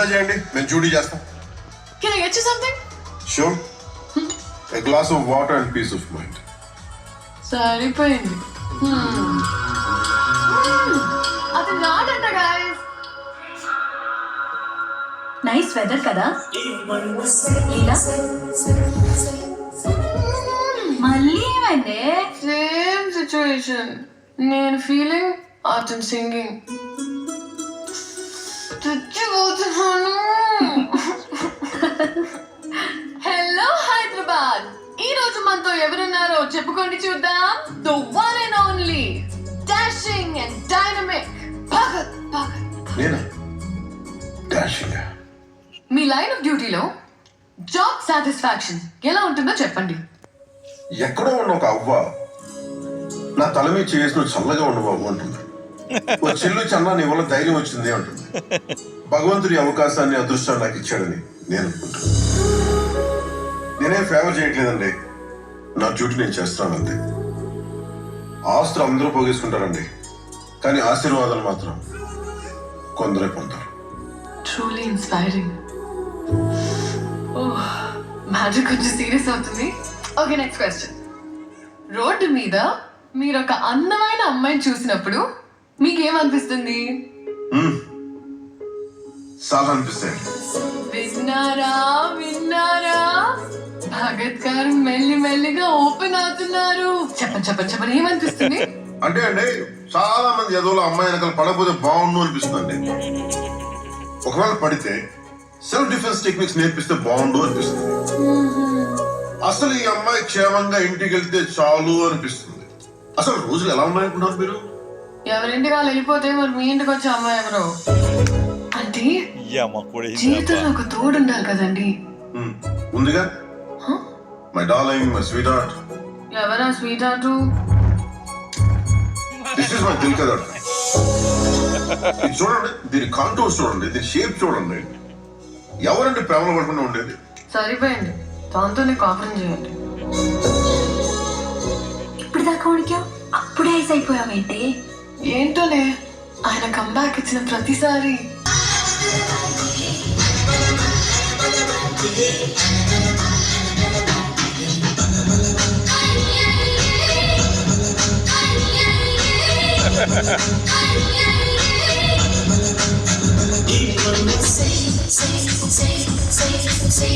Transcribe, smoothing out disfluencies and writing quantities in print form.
చేయండి నేను డ్యూటీ చేస్తాను. Can I get you something? Sure. A glass of water and peace of mind. సరిపోయింది. అది నాదంట గైస్. నైస్ వెదర్ కదా లీలా. మళ్ళీ ఏమైంది? Same situation. నేను ఫీలింగ్ అతను సింగింగ్. చచ్చిపోతున్నాను. హలో హైదరాబాద్. ఈ రోజు మనతో ఎవరున్నారో చెప్పుకోండి చూద్దాం. The one and only dashing and dynamic Bhagat. నేనా డాషింగ్? మీ లైన్ ఆఫ్ డ్యూటీలో జాబ్ సాటిస్ఫాక్షన్ ఎలా ఉంటుందో చెప్పండి. ఎక్కడో ఉన్న ఒక అవ్వ నా తల మీద చేసిన చల్లగా ఉండబాబు అంటుంది. ఓ చెల్లు చన్నా నీ వల్ల ధైర్యం వచ్చింది అంటుంది. భగవంతుడి అవకాశాన్ని అదృష్టాన్ని నాకు ఇచ్చాడని నేను అనుకుంటాను. నేనేం ఫేవర్ చేయట్లేదండి, నా డ్యూటీ నేను చేస్తాను అంతే. ఆస్తులు అందరూ పోగేసుకుంటారండి, కానీ ఆశీర్వాదాలు మాత్రం కొందరే పొందారు. Truly inspiring. మ్యాజిక్ కొంచెం సీరియస్ అవుతుంది. Okay, next question. రోడ్డు మీద మీరు ఒక అందమైన అమ్మాయిని చూసినప్పుడు మీకేమనిపిస్తుంది? చాలా అనిపిస్తాయి. విన్నారా భగత్ గారు మెల్లి మెల్లిగా ఓపెన్ అవుతున్నారు. చెప్పండి ఏమనిపిస్తుంది? అంటే అండి చాలా మంది ఎదవల అమ్మాయి వెనకాల పడకపోతే బాగుండు అనిపిస్తుంది. ఒకవేళ పడితే సెల్ఫ్ డిఫెన్స్ టెక్నిక్స్ నేర్పిస్తే బాగుండు అనిపిస్తుంది. అసలు ఈ అమ్మాయి క్షేమంగా ఇంటికి వెళ్తే చాలు అనిపిస్తుంది. అసలు రోజులు ఎలా ఉన్నాయనుకున్నారు మీరు? ఎవరింటికి వాళ్ళు వెళ్ళిపోతే మరి మీ ఇంటికి వచ్చే అమ్మాయి ఎవరు? అంటే జీవితంలో ఒక తోడు ఉండాలి కదండి. ఉందిగా, my darling, my sweetheart. ఎవరా sweetheart? This is my దిల్ కదా. చూడండి, దీని కాంటూర్స్ చూడండి, దీని షేప్ చూడండి. ఎవరండి ప్రేమలో పడకుండా ఉండేది? సరిపోయింది, దాంతోనే కాపురం చేయండి. ఇప్పుడు దాకా ఉడికా అప్పుడే ఐస్ అయిపోయావేంటి? ఏంటోనే ఆయన కంబ్యాక్ ఇచ్చిన ప్రతిసారి say